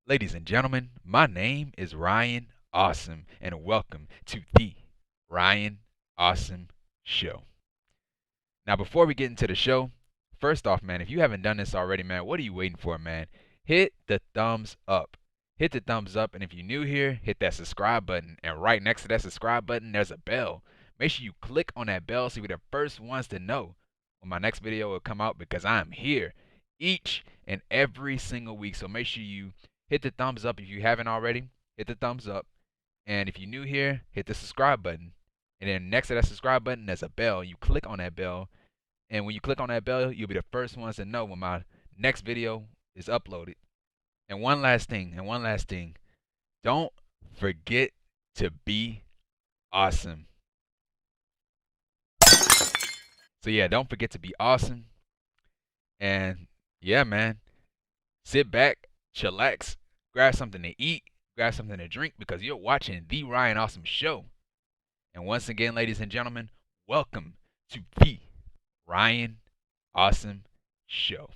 Ladies and gentlemen, my name is Ryan Awesome, and welcome to the Ryan Awesome Show. Now, before we get into the show, first off, man, if you haven't done this already, man, what are you waiting for, man? Hit the thumbs up. Hit the thumbs up, and if you're new here, hit that subscribe button. And right next to that subscribe button, there's a bell. Make sure you click on that bell so you're the first ones to know when my next video will come out because I'm here each and every single week. So make sure you hit the thumbs up if you haven't already. Hit the thumbs up. And if you're new here, hit the subscribe button. And then next to that subscribe button, there's a bell. You click on that bell. And when you click on that bell, you'll be the first ones to know when my next video is uploaded. And one last thing. Don't forget to be awesome. So yeah, don't forget to be awesome. And yeah, man, sit back, chillax, grab something to eat, grab something to drink because you're watching the Ryan Awesome Show. And once again, ladies and gentlemen, welcome to the Ryan Awesome Show.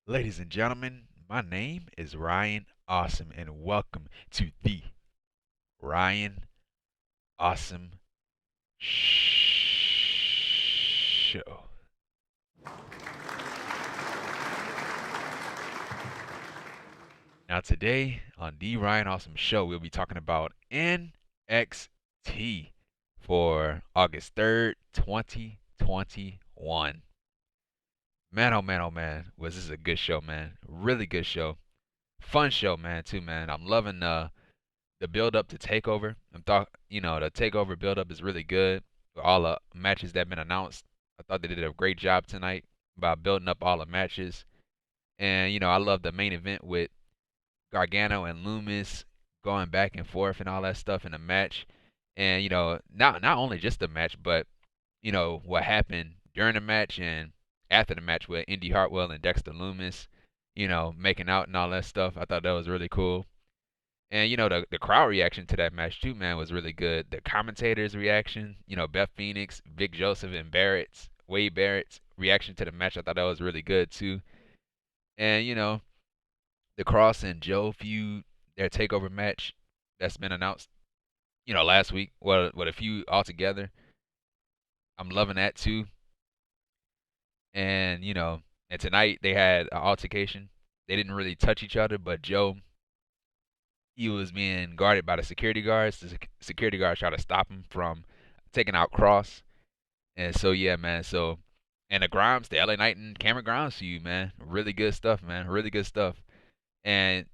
Ladies and gentlemen, my name is Ryan Awesome, and welcome to the Ryan Awesome Show. Now, today on the Ryan Awesome Show, we'll be talking about NXT for August 3rd, 2021. Man, oh man, oh man, was this a good show, man? Really good show, fun show, man. Too, man. I'm loving the build up to Takeover. The Takeover build up is really good. For all the matches that have been announced, I thought they did a great job tonight about building up all the matches. And I love the main event with Gargano and Lumis going back and forth and all that stuff in the match. And not only just the match, but what happened during the match and after the match with Indy Hartwell and Dexter Lumis, making out and all that stuff. I thought that was really cool. And the crowd reaction to that match too, man, was really good. The commentators' reaction, Beth Phoenix, Vic Joseph, and Wade Barrett's reaction to the match, I thought that was really good too. And the Cross and Joe feud, their takeover match that's been announced, last week. What a feud altogether. I'm loving that too. And and tonight they had an altercation. They didn't really touch each other, but Joe, he was being guarded by the security guards. The security guards tried to stop him from taking out Cross. And so yeah, man. So and the Grimes, the LA Knight and Cameron Grimes feud, man. Really good stuff, man. Really good stuff. And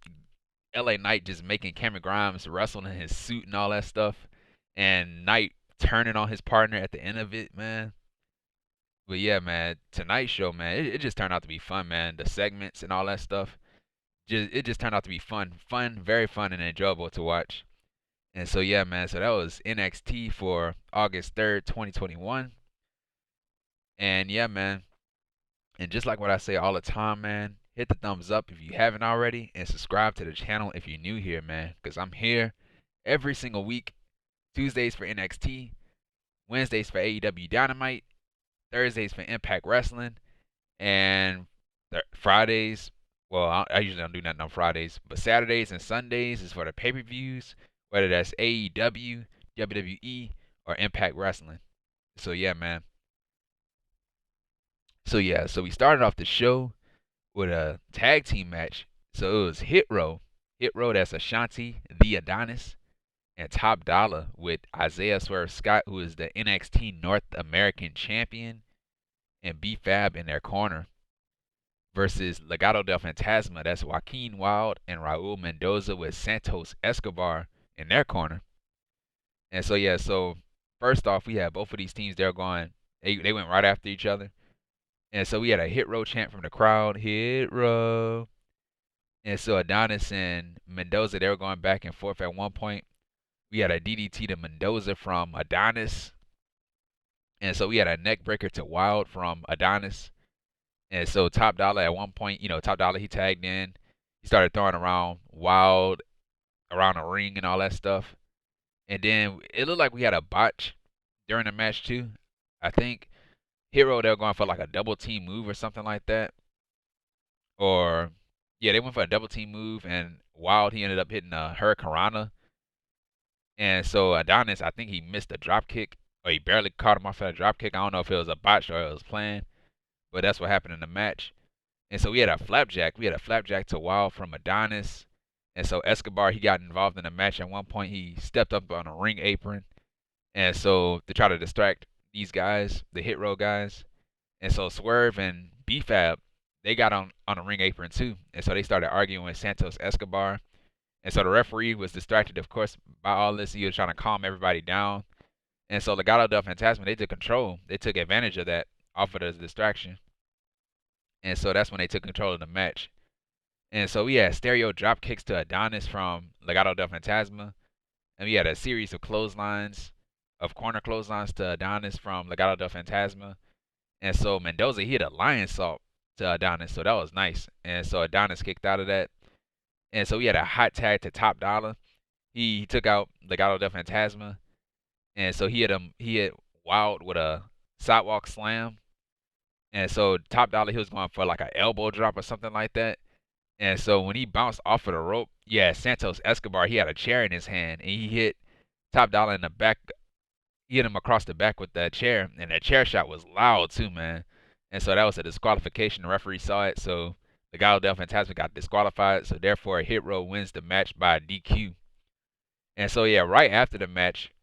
LA Knight just making Cameron Grimes wrestle in his suit and all that stuff. And Knight turning on his partner at the end of it, man. But yeah, man, tonight's show, man, it just turned out to be fun, man. The segments and all that stuff, it just turned out to be fun, very fun and enjoyable to watch. And so yeah, man, so that was NXT for August 3rd, 2021. And yeah, man, and just like what I say all the time, man, hit the thumbs up if you haven't already, and subscribe to the channel if you're new here, man, because I'm here every single week. Tuesdays for NXT, Wednesdays for AEW Dynamite, Thursdays for Impact Wrestling, and Fridays. Well, I usually don't do nothing on Fridays, but Saturdays and Sundays is for the pay-per-views, whether that's AEW, WWE, or Impact Wrestling. So yeah, man. So yeah, so we started off the show with a tag team match. So it was Hit Row, that's Ahsante, the Adonis, and Top Dolla with Isaiah Swerve Scott, who is the NXT North American Champion, and B-Fab in their corner, versus Legado del Fantasma, that's Joaquin Wilde and Raul Mendoza with Santos Escobar in their corner. And so yeah, so first off, we had both of these teams. They went right after each other. And so we had a Hit Row chant from the crowd, Hit Row. And so Adonis and Mendoza, they were going back and forth at one point. We had a DDT to Mendoza from Adonis. And so we had a neck breaker to Wilde from Adonis. And so Top Dollar at one point, Top Dollar he tagged in. He started throwing around Wilde around the ring and all that stuff. And then it looked like we had a botch during the match too. I think Hero they were going for like a double team move or something like that. Or yeah, they went for a double team move and Wilde he ended up hitting a Hurricanrana. And so Adonis, I think he missed a drop kick or he barely caught him off at a drop kick. I don't know if it was a botch or it was planned, but that's what happened in the match. And so we had a flapjack. We had a flapjack to Wilde from Adonis. And so Escobar, he got involved in the match. At one point, he stepped up on a ring apron. And so to try to distract these guys, the Hit Row guys. And so Swerve and B-Fab, they got on a ring apron too. And so they started arguing with Santos Escobar. And so the referee was distracted, of course, by all this. He was trying to calm everybody down. And so Legado del Fantasma, they took control. They took advantage of that off of the distraction. And so that's when they took control of the match. And so we had stereo drop kicks to Adonis from Legado del Fantasma. And we had a series of clotheslines, of corner clotheslines to Adonis from Legado del Fantasma. And so Mendoza, he hit a lion salt to Adonis. So that was nice. And so Adonis kicked out of that. And so we had a hot tag to Top Dollar. He took out Legado del Fantasma. And so he hit Wilde with a sidewalk slam. And so Top Dollar, he was going for like an elbow drop or something like that. And so when he bounced off of the rope, yeah, Santos Escobar, he had a chair in his hand and he hit Top Dollar in the back. He hit him across the back with that chair, and that chair shot was loud too, man. And so that was a disqualification. The referee saw it, so the Legado del Fantasma got disqualified. So therefore, Hit Row wins the match by DQ. And so yeah, right after the match,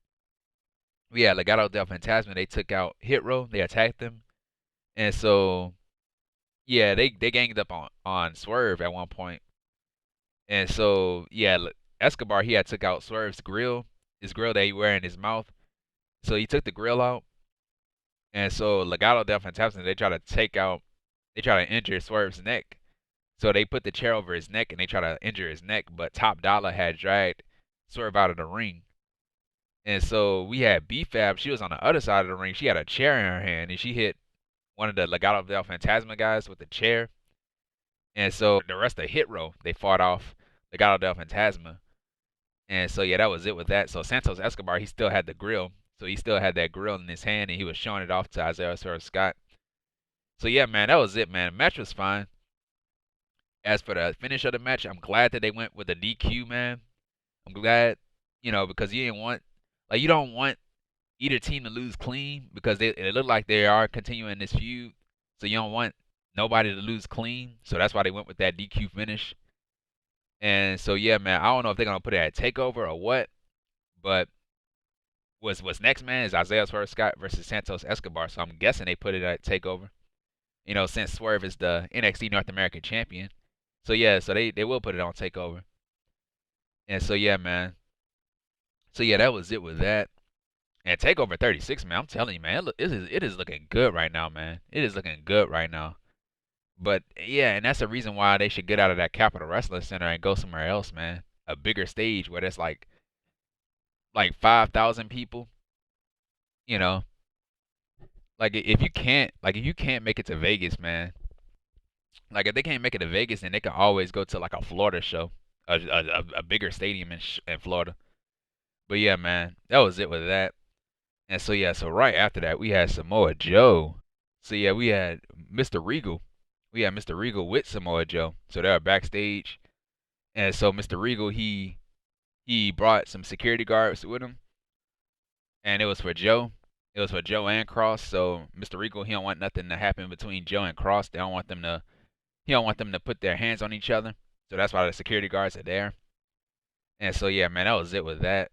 we had Legado del Fantasma. They took out Hit Row. They attacked them, and so yeah, they ganged up on Swerve at one point. And so yeah, Escobar he had took out Swerve's grill, his grill that he wear in his mouth. So he took the grill out, and so Legado del Fantasma they try to injure Swerve's neck. So they put the chair over his neck and they try to injure his neck, but Top Dollar had dragged Swerve out of the ring. And so we had B-Fab, she was on the other side of the ring. She had a chair in her hand and she hit one of the Legado del Fantasma guys with the chair. And so the rest of Hit Row, they fought off Legado del Fantasma. And so yeah, that was it with that. So Santos Escobar, he still had the grill. So he still had that grill in his hand and he was showing it off to Isaiah Swerve Scott. So yeah, man, that was it, man. The match was fine. As for the finish of the match, I'm glad that they went with the DQ, man. I'm glad, because you don't want either team to lose clean because it look like they are continuing this feud. So you don't want nobody to lose clean. So that's why they went with that DQ finish. And so yeah, man, I don't know if they're gonna put it at Takeover or what, but what's next, man, is Isaiah Swerve Scott versus Santos Escobar. So I'm guessing they put it at Takeover. Since Swerve is the NXT North American champion. So yeah, so they will put it on Takeover. And so yeah, man. So yeah, that was it with that. And Takeover 36, man, I'm telling you, man, it is looking good right now, man. It is looking good right now. But yeah, and that's the reason why they should get out of that Capitol Wrestling Center and go somewhere else, man. A bigger stage where there's like 5,000 people. You know, like if you can't make it to Vegas, man. Like if they can't make it to Vegas, then they can always go to like a Florida show, a bigger stadium in Florida. But yeah, man, that was it with that. And so yeah, so right after that we had Samoa Joe. So yeah, we had Mr. Regal. We had Mr. Regal with Samoa Joe. So they were backstage. And so Mr. Regal he brought some security guards with him. And it was for Joe. It was for Joe and Cross. So Mr. Regal he don't want nothing to happen between Joe and Cross. He don't want them to put their hands on each other. So that's why the security guards are there. And so yeah, man, that was it with that.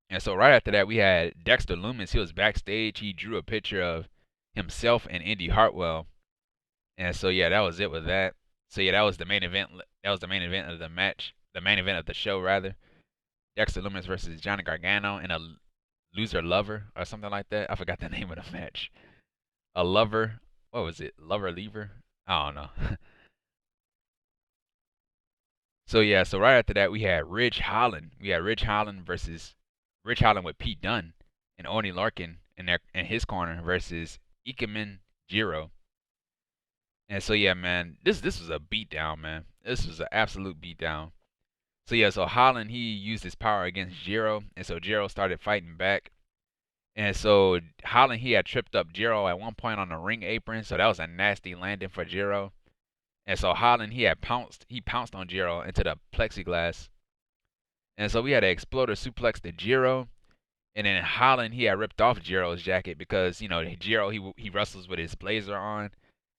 And so right after that, we had Dexter Lumis. He was backstage. He drew a picture of himself and Indy Hartwell. And so yeah, that was it with that. So yeah, that was the main event. That was the main event of the match. The main event of the show, rather. Dexter Lumis versus Johnny Gargano in a loser lover or something like that. I forgot the name of the match. A lover. What was it? Lover lever? I don't know. So yeah, so right after that we had Ridge Holland. We had Ridge Holland with Pete Dunne and Oney Lorcan in his corner versus Ikemen Jiro. And so yeah, man, this was a beatdown, man. This was an absolute beatdown. So yeah, so Holland he used his power against Jiro, and so Jiro started fighting back. And so Holland he had tripped up Jiro at one point on the ring apron, so that was a nasty landing for Jiro. And so Holland he pounced on Jiro into the plexiglass. And so we had an exploder suplex to Jiro. And then Holland he had ripped off Jiro's jacket because, you know, Jiro he wrestles with his blazer on.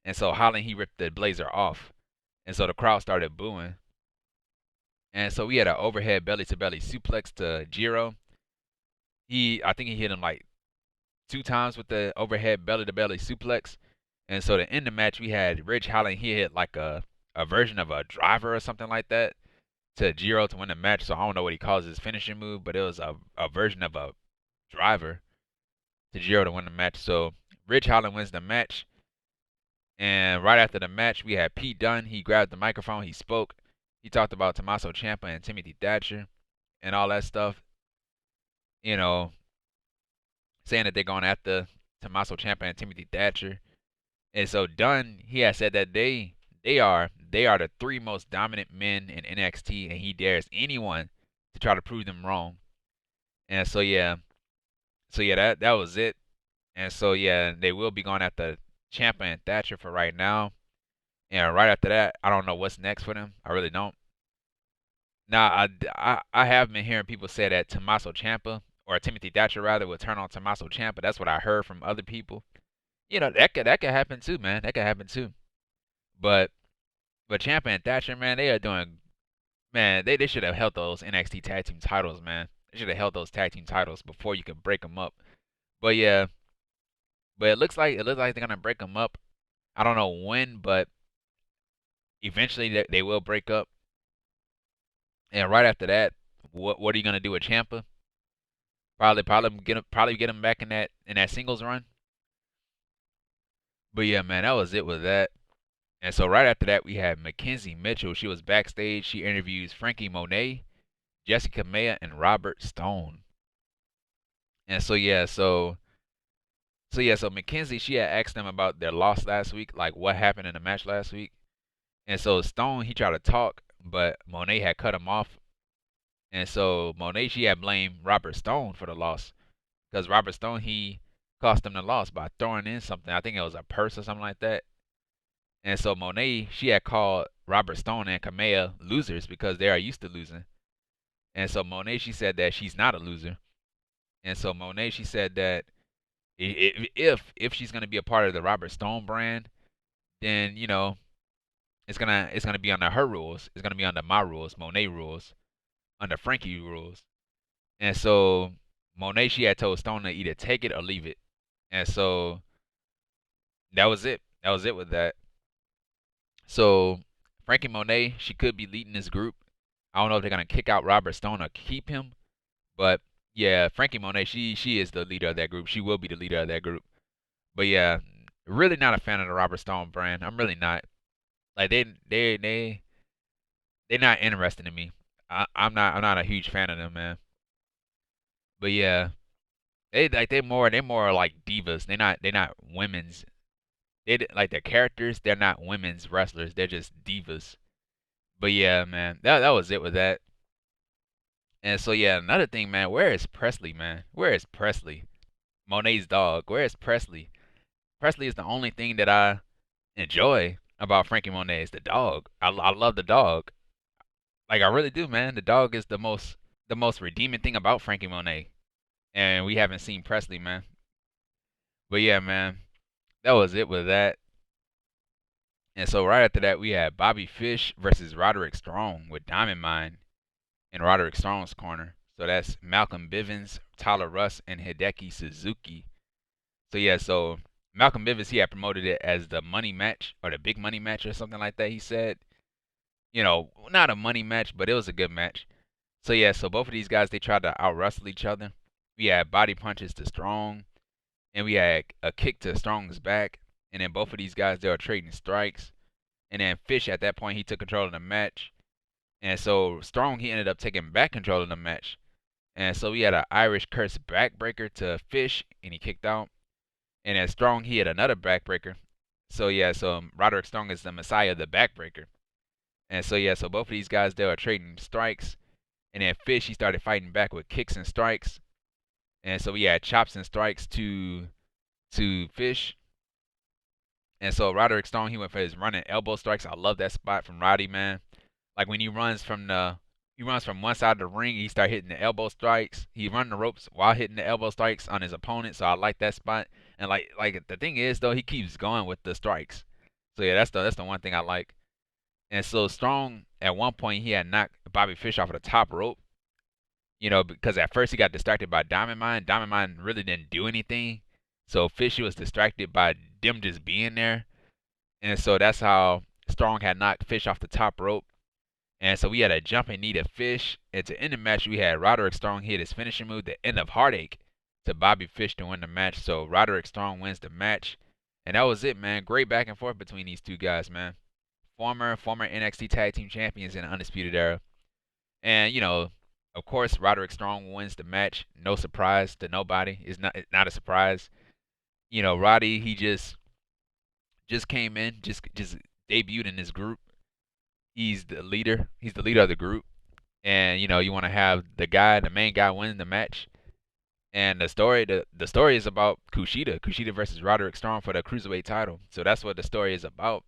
And so Holland he ripped the blazer off. And so the crowd started booing. And so we had an overhead belly to belly suplex to Jiro. I think he hit him like 2 times with the overhead belly to belly suplex. And so to end the match, we had Ridge Holland. He hit like a version of a driver or something like that to Jiro to win the match. So I don't know what he calls his finishing move, but it was a version of a driver to Jiro to win the match. So Ridge Holland wins the match. And right after the match, we had Pete Dunne. He grabbed the microphone. He spoke. He talked about Tommaso Ciampa and Timothy Thatcher and all that stuff. You know, saying that they're going after Tommaso Ciampa and Timothy Thatcher. And so Dunne, he has said that they are the 3 most dominant men in NXT, and he dares anyone to try to prove them wrong. And so yeah, that was it. And so yeah, they will be going after Ciampa and Thatcher for right now. And right after that, I don't know what's next for them. I really don't. Now I have been hearing people say that Tommaso Ciampa or Timothy Thatcher rather will turn on Tommaso Ciampa. That's what I heard from other people. You know, that could happen too, man. That could happen too. But Ciampa and Thatcher, man, they are doing, man, they should have held those NXT tag team titles, man. They should have held those tag team titles before you could break them up. But yeah, but it looks like they're gonna break them up. I don't know when, but eventually they will break up. And right after that, what are you gonna do with Ciampa? Probably get him back in that singles run. But yeah, man, that was it with that. And so right after that, we had McKenzie Mitchell. She was backstage. She interviews Franky Monet, Jessi Kamea, and Robert Stone. And so yeah, so McKenzie, she had asked them about their loss last week, like what happened in the match last week. And so Stone, he tried to talk, but Monet had cut him off. And so Monet, she had blamed Robert Stone for the loss because Robert Stone, he cost them the loss by throwing in something. I think it was a purse or something like that. And so Monet, she had called Robert Stone and Kamea losers because they are used to losing. And so Monet, she said that she's not a loser. And so Monet, she said that if she's gonna be a part of the Robert Stone brand, then you know it's gonna be under her rules. It's gonna be under my rules, Monet rules, under Franky rules. And so Monet, she had told Stone to either take it or leave it. And so that was it. That was it with that. So Franky Monet, she could be leading this group. I don't know if they're gonna kick out Robert Stone or keep him, but yeah, Franky Monet, she is the leader of that group. She will be the leader of that group. But yeah, really not a fan of the Robert Stone brand. I'm really not. Like they're not interested in me. I'm not a huge fan of them, man. But yeah, they're more like divas. They're not women's. Like their characters. They're not women's wrestlers. They're just divas. But yeah, man, that was it with that. And so yeah, another thing, man. Where is Presley, man? Where is Presley? Monet's dog. Where is Presley? Presley is the only thing that I enjoy about Franky Monet is the dog. I love the dog. Like I really do, man. The dog is the most redeeming thing about Franky Monet. And we haven't seen Presley, man. But yeah, man. That was it with that. And so right after that we had Bobby Fish versus Roderick Strong with Diamond Mine in Roderick Strong's corner. So that's Malcolm Bivens, Tyler Russ, and Hideki Suzuki. So yeah, so Malcolm Bivens, he had promoted it as the money match or the big money match or something like that. He said, you know, not a money match, but it was a good match. So yeah, so both of these guys, they tried to out wrestle each other. We had body punches to Strong, and we had a kick to Strong's back, and then both of these guys, they were trading strikes. And then Fish at that point, he took control of the match. And so Strong, he ended up taking back control of the match. And so we had an Irish curse backbreaker to Fish, and he kicked out. And at Strong, he had another backbreaker. So yeah, so Roderick Strong is the Messiah of the backbreaker. And so yeah, so both of these guys, they were trading strikes. And then Fish, he started fighting back with kicks and strikes. And so we had chops and strikes to Fish. And so Roderick Strong, he went for his running elbow strikes. I love that spot from Roddy, man. Like when he runs from one side of the ring, he start hitting the elbow strikes. He run the ropes while hitting the elbow strikes on his opponent. So I like that spot. And like the thing is though, he keeps going with the strikes. So yeah, that's the one thing I like. And so Strong at one point he had knocked Bobby Fish off of the top rope. You know, because at first he got distracted by Diamond Mine. Diamond Mine really didn't do anything. So Fish was distracted by them just being there. And so that's how Strong had knocked Fish off the top rope. And so we had a jumping knee to Fish. And to end the match, we had Roderick Strong hit his finishing move, the end of Heartache, to Bobby Fish to win the match. So Roderick Strong wins the match. And that was it, man. Great back and forth between these two guys, man. Former NXT Tag Team Champions in the Undisputed Era. And, you know, of course, Roderick Strong wins the match. No surprise to nobody. It's not a surprise. You know, Roddy, he just came in, just debuted in this group. He's the leader. He's the leader of the group. And you know, you want to have the main guy win the match. And the story is about Kushida versus Roderick Strong for the cruiserweight title. So that's what the story is about.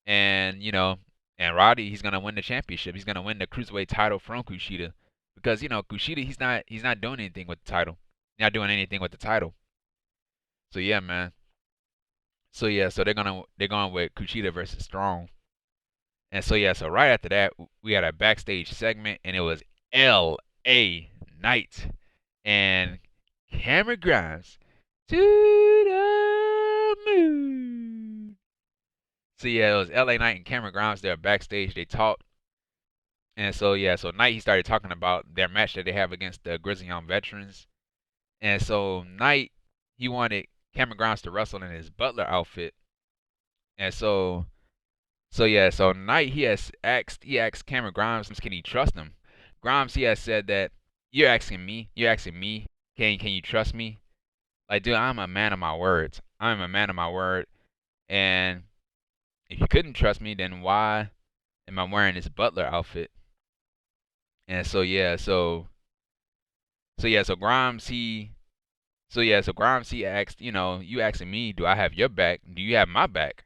And you know, and Roddy, he's gonna win the championship. He's gonna win the cruiserweight title from Kushida, because you know Kushida, he's not doing anything with the title. He's not doing anything with the title. So yeah, man. So yeah, so they're going with Kushida versus Strong. And so yeah, so right after that, we had a backstage segment, and it was L.A. Knight and Cameron Grimes to the moon. So yeah, it was L.A. Knight and Cameron Grimes. They're backstage. They talked. And so yeah, so Knight, he started talking about their match that they have against the Grizzly Young Veterans. And so Knight, he wanted Cameron Grimes to wrestle in his butler outfit. And so yeah, so Knight, he asked Cameron Grimes, can he trust him? Grimes, he has said that you're asking me, can you trust me? Like, dude, I'm a man of my words. I'm a man of my word. And if you couldn't trust me, then why am I wearing this butler outfit? And so yeah, so Grimes, he asked, you know, you asking me, do I have your back? Do you have my back?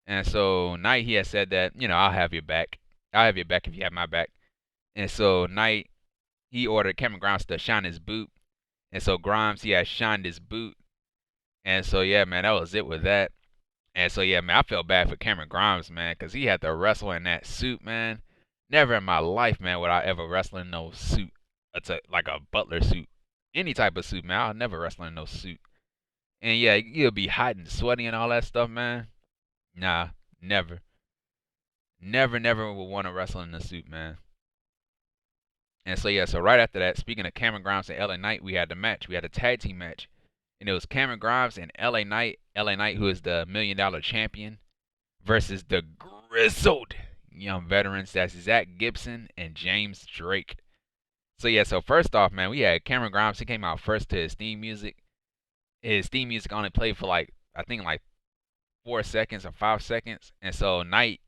And so Knight, he has said that, you know, I'll have your back. I'll have your back if you have my back. And so Knight, he ordered Cameron Grimes to shine his boot. And so Grimes, he has shined his boot. And so yeah, man, that was it with that. And so yeah, man, I felt bad for Cameron Grimes, man, because he had to wrestle in that suit, man. Never in my life, man, would I ever wrestle in no suit. It's like a butler suit. Any type of suit, man. I'll never wrestle in no suit. And yeah, you'll be hot and sweaty and all that stuff, man. Nah, never. Never would want to wrestle in a suit, man. And so yeah, so right after that, speaking of Cameron Grimes and LA Knight, we had the match. We had a tag team match. And it was Cameron Grimes and LA Knight. LA Knight, who is the $1 Million champion, versus the grizzled young veterans. That's Zach Gibson and James Drake. So yeah, so first off, man, we had Cameron Grimes. He came out first to his theme music. His theme music only played for like, I think like 4 seconds or 5 seconds. And so Knight,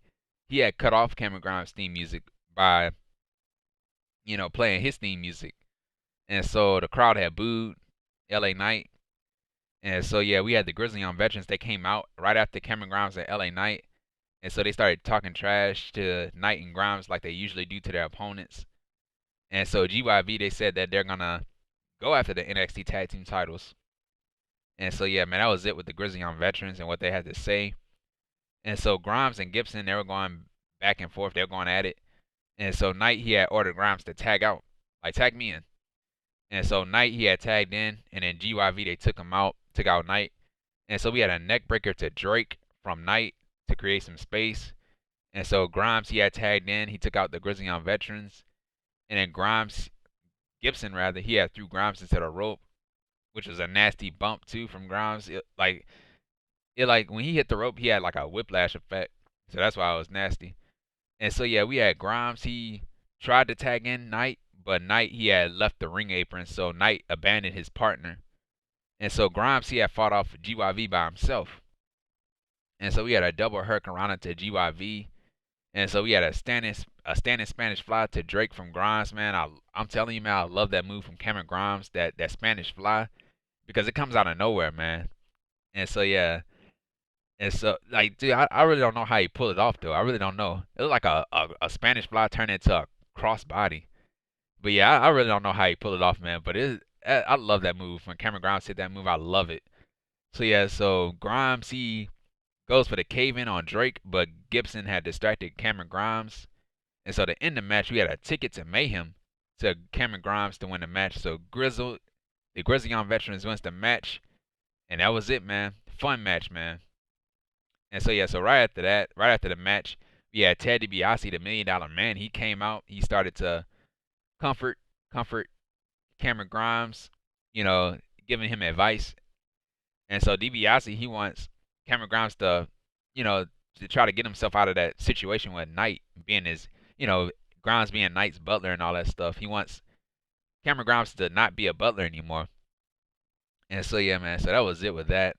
he had cut off Cameron Grimes' theme music by, you know, playing his theme music. And so the crowd had booed LA Knight. And so yeah, we had the Grizzly Young Veterans. They came out right after Cameron Grimes and LA Knight. And so they started talking trash to Knight and Grimes like they usually do to their opponents. And so GYV, they said that they're gonna go after the NXT Tag Team titles. And so yeah, man, that was it with the Grizzly Young Veterans and what they had to say. And so Grimes and Gibson, they were going back and forth. They were going at it. And so Knight, he had ordered Grimes to tag out, like tag me in. And so Knight, he had tagged in, and then GYV, they took him out, took out Knight. And so we had a neck breaker to Drake from Knight to create some space. And so Grimes, he had tagged in. He took out the Grizzly Young Veterans. And then Gibson rather, he had threw Grimes into the rope, which was a nasty bump too from Grimes. Like when he hit the rope, he had like a whiplash effect. So that's why it was nasty. And so yeah, we had Grimes. He tried to tag in Knight, but Knight, he had left the ring apron, so Knight abandoned his partner. And so Grimes, he had fought off GYV by himself. And so we had a double hurricanrana to GYV. And so we had a standing Spanish fly to Drake from Grimes, man. I'm telling you, man, I love that move from Cameron Grimes, that Spanish fly, because it comes out of nowhere, man. And so yeah, and so like, dude, I really don't know how he pulled it off though. I really don't know. It was like a Spanish fly turned into a cross body. But yeah, I really don't know how he pulled it off, man. But I love that move. When Cameron Grimes hit that move, I love it. So yeah, so Grimes, he goes for the cave in on Drake, but Gibson had distracted Cameron Grimes. And so to end the match, we had a ticket to Mayhem to Cameron Grimes to win the match. So the Grizzly Young Veterans wins the match. And that was it, man. Fun match, man. And so yeah, so right after that, right after the match, we had Ted DiBiase, the $1 Million Man. He came out. He started to comfort Cameron Grimes, giving him advice. And so DiBiase, he wants Cameron Grimes to, to try to get himself out of that situation with Knight being his, Grimes being Knight's butler and all that stuff. He wants Cameron Grimes to not be a butler anymore. And so yeah, man. So that was it with that.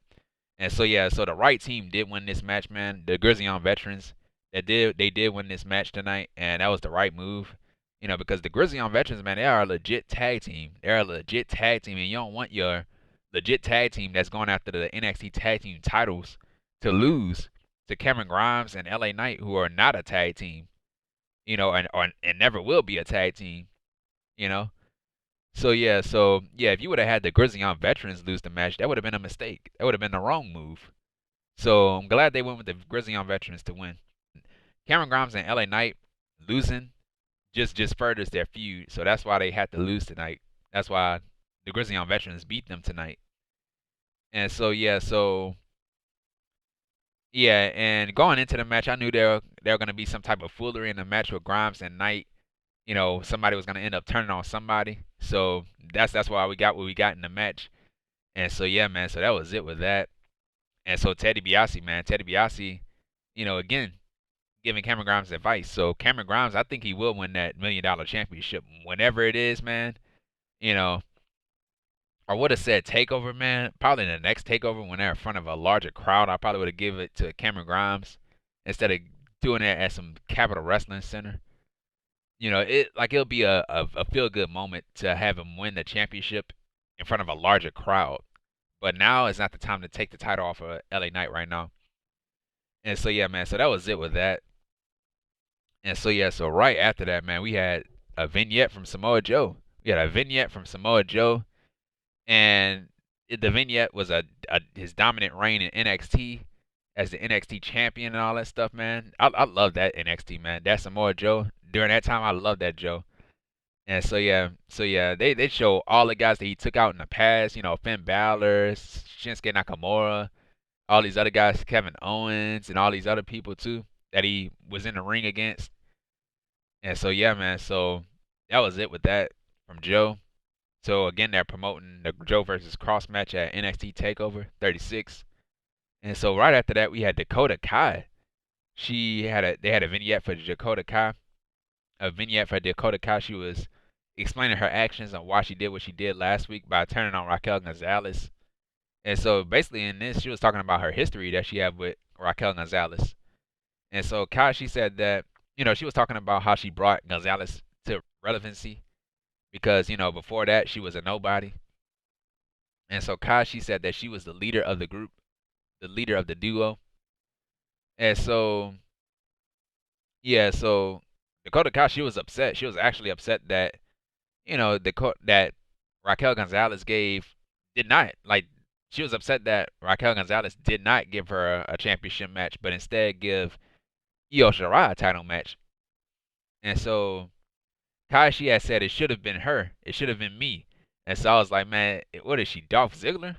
And so yeah, so the right team did win this match, man. The Grizzly Young Veterans, they did win this match tonight, and that was the right move. Because the Grizzly Young Veterans, man, they are a legit tag team. They're a legit tag team, and you don't want your legit tag team that's going after the NXT tag team titles to lose to Cameron Grimes and LA Knight, who are not a tag team, and never will be a tag team, you know. So yeah, if you would have had the Grizzly Young Veterans lose the match, that would have been a mistake. That would have been the wrong move. So I'm glad they went with the Grizzly Young Veterans to win. Cameron Grimes and LA Knight losing just furthers their feud. So that's why they had to lose tonight. That's why the Grizzly Young Veterans beat them tonight. And so and going into the match, I knew there were gonna be some type of foolery in the match with Grimes and Knight. Somebody was gonna end up turning on somebody. So that's why we got what we got in the match. And so yeah, man. So that was it with that. And so Ted DiBiase, man, again, giving Cameron Grimes advice. So Cameron Grimes, I think he will win that $1 Million Championship whenever it is, man. I would have said takeover, man. Probably in the next takeover when they're in front of a larger crowd, I probably would have given it to Cameron Grimes instead of doing it at some Capital Wrestling Center. It'll be a feel good moment to have him win the championship in front of a larger crowd. But now is not the time to take the title off of LA Knight right now. And so yeah, man. So that was it with that. And so yeah, so right after that, man, we had a vignette from Samoa Joe. And the vignette was his dominant reign in NXT as the NXT champion and all that stuff, man. I love that NXT, man. That Samoa Joe. During that time, I love that Joe. And so yeah, they show all the guys that he took out in the past. Finn Balor, Shinsuke Nakamura, all these other guys, Kevin Owens, and all these other people too that he was in the ring against. And so yeah, man. So that was it with that from Joe. So again, they're promoting the Joe versus Cross match at NXT Takeover 36. And so right after that, we had Dakota Kai. They had a vignette for Dakota Kai. She was explaining her actions on why she did what she did last week by turning on Raquel Gonzalez. And so basically in this, she was talking about her history that she had with Raquel Gonzalez. And so Kai, she said that, she was talking about how she brought Gonzalez to relevancy because, before that, she was a nobody. And so Kai, she said that she was the leader of the group, the leader of the duo. And so, yeah, so Dakota Kai, she was upset. She was actually upset that, that Raquel Gonzalez did not, like, she was upset that Raquel Gonzalez did not give her a championship match, but instead give Io Shirai a title match. And so Kai, she had said it should have been her. It should have been me. And so I was like, man, what is she, Dolph Ziggler?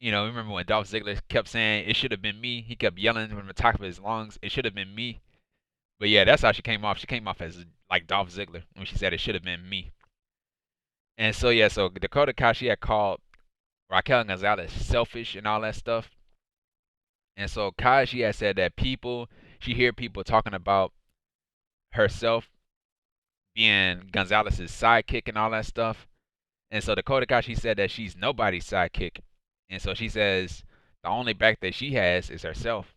Remember when Dolph Ziggler kept saying it should have been me? He kept yelling from the top of his lungs, it should have been me. But yeah, that's how she came off. She came off as like Dolph Ziggler when she said it should have been me. And so yeah, so Dakota Kai, she had called Raquel Gonzalez selfish and all that stuff. And so Kai, she had said that she hear people talking about herself being Gonzalez's sidekick and all that stuff. And so Dakota Kai, she said that she's nobody's sidekick. And so she says the only back that she has is herself,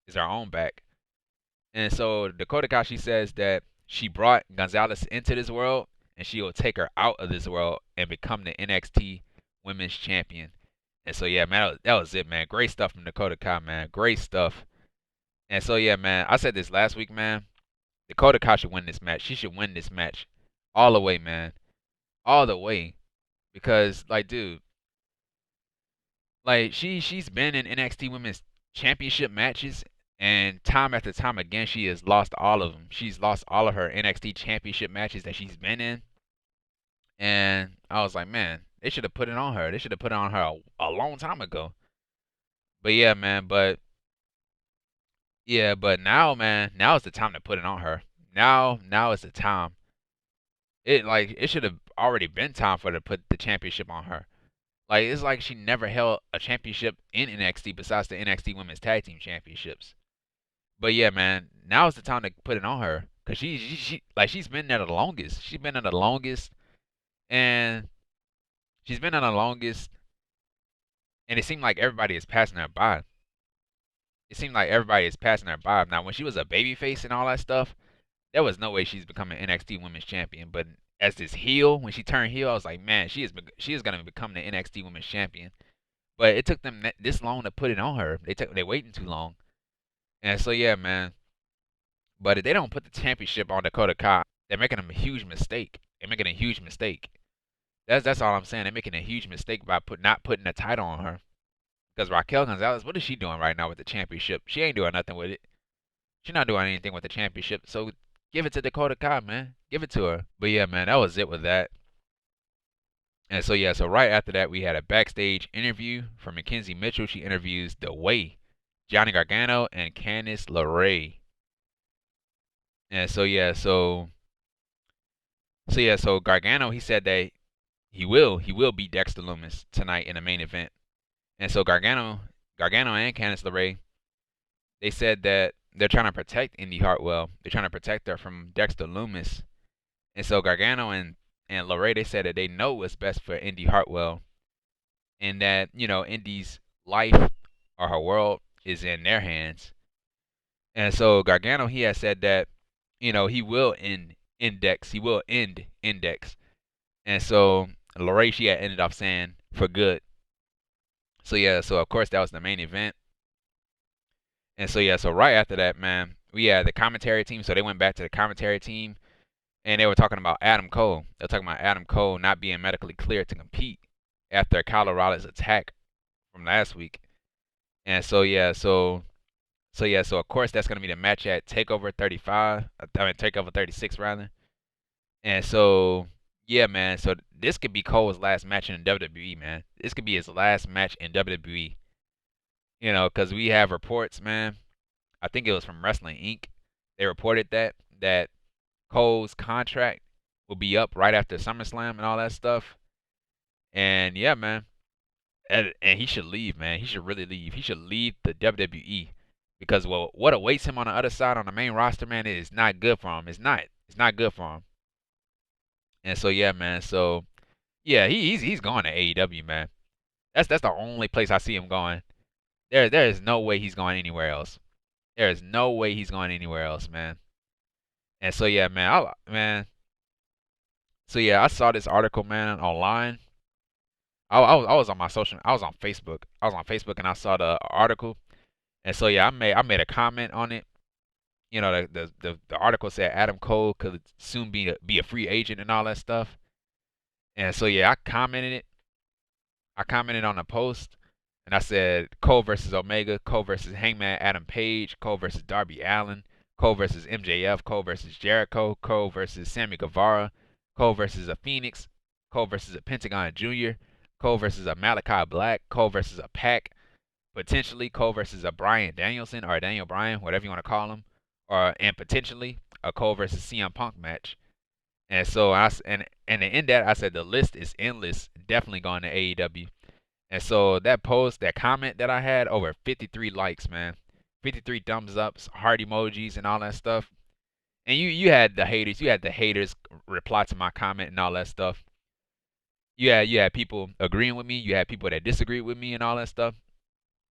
is her own back. And so Dakota Kai, she says that she brought Gonzalez into this world and she will take her out of this world and become the NXT Women's Champion. And so yeah, man, that was it, man. Great stuff from Dakota Kai, man. Great stuff. And so yeah, man, I said this last week, man. Dakota Kai should win this match. She should win this match all the way, man. All the way. Because like, dude, like she's been in NXT Women's Championship matches, and time after time again she has lost all of them. She's lost all of her NXT Championship matches that she's been in, and I was like, man, they should have put it on her. They should have put it on her a long time ago. But yeah, man. But now, man, now is the time to put it on her. Now is the time. It should have already been time for her to put the championship on her. Like, it's like she never held a championship in NXT besides the NXT Women's Tag Team Championships. But yeah, man, now is the time to put it on her, cause she like she's been there the longest. She's been there the longest, and she's been there the longest, and it seemed like everybody is passing her by. It seemed like everybody is passing her by. Now, when she was a babyface and all that stuff, there was no way she's becoming NXT Women's Champion. But as this heel, when she turned heel, I was like, man, she is gonna become the NXT Women's Champion. But it took them this long to put it on her. They waiting too long. And so yeah, man. But if they don't put the championship on Dakota Kai, they're making a huge mistake. They're making a huge mistake. That's all I'm saying. They're making a huge mistake by not putting a title on her. Because Raquel Gonzalez, what is she doing right now with the championship? She ain't doing nothing with it. She's not doing anything with the championship. So give it to Dakota Kai, man. Give it to her. But yeah, man, that was it with that. And so yeah, so right after that, we had a backstage interview from McKenzie Mitchell. She interviews The Way, Johnny Gargano, and Candice LeRae. And so yeah, so Gargano, he said that he will beat Dexter Lumis tonight in the main event. And so Gargano and Candice LeRae, they said that they're trying to protect Indy Hartwell. They're trying to protect her from Dexter Lumis. And so Gargano and LeRae, they said that they know what's best for Indy Hartwell, and that, you know, Indy's life or her world is in their hands. And so Gargano, he has said that, you know, he will end Index. He will end Index. And so LeRae, she had ended up saying for good. So yeah, so of course that was the main event. And so yeah, so right after that, man, we had the commentary team. So they went back to the commentary team, and they were talking about Adam Cole. They were talking about Adam Cole not being medically cleared to compete after Colorado's attack from last week. And so yeah, so of course that's gonna be the match at Takeover 35. I mean Takeover 36 rather. And so yeah, man. So this could be Cole's last match in WWE, man. This could be his last match in WWE. You know, because we have reports, man. I think it was from Wrestling Inc. They reported that Cole's contract will be up right after SummerSlam and all that stuff. And yeah, man. And he should leave, man. He should really leave. He should leave the WWE, because well, what awaits him on the other side on the main roster, man, is not good for him. It's not. It's not good for him. And so yeah, man. So yeah, he's going to AEW, man. That's the only place I see him going. There is no way he's going anywhere else. There is no way he's going anywhere else, man. And so yeah, man. So yeah, I saw this article, man, online. I was on my social. I was on Facebook. I was on Facebook and I saw the article. And so yeah, I made a comment on it. You know, the article said Adam Cole could soon be a free agent and all that stuff. And so yeah, I commented it. I commented on the post, and I said Cole versus Omega, Cole versus Hangman Adam Page, Cole versus Darby Allin, Cole versus MJF, Cole versus Jericho, Cole versus Sammy Guevara, Cole versus a Phoenix, Cole versus a Pentagon Jr., Cole versus a Malachi Black, Cole versus a Pac, potentially Cole versus a Bryan Danielson or Daniel Bryan, whatever you want to call him, and potentially a Cole versus CM Punk match. And so and in that I said the list is endless, definitely going to AEW. And so that post, that comment that I had, over 53 likes, man. 53 thumbs ups, heart emojis, and all that stuff. And you had the haters. You had the haters reply to my comment and all that stuff. You had people agreeing with me. You had people that disagree with me and all that stuff.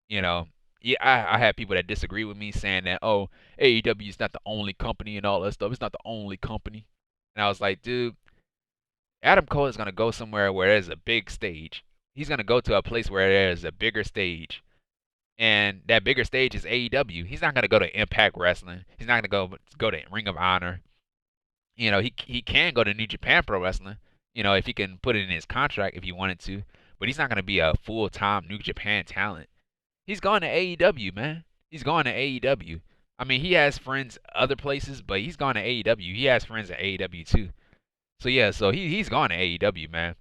You know, yeah, I had people that disagree with me saying that, oh, AEW is not the only company and all that stuff. It's not the only company. And I was like, dude, Adam Cole is gonna go somewhere where there's a big stage. He's gonna go to a place where there's a bigger stage, and that bigger stage is AEW. He's not gonna go to Impact Wrestling. He's not gonna go to Ring of Honor. He can go to New Japan Pro Wrestling. If he can put it in his contract if he wanted to, but he's not gonna be a full time New Japan talent. He's going to AEW, man. He's going to AEW. I mean, he has friends other places, but he's going to AEW. He has friends at AEW too. So yeah, so he's going to AEW, man.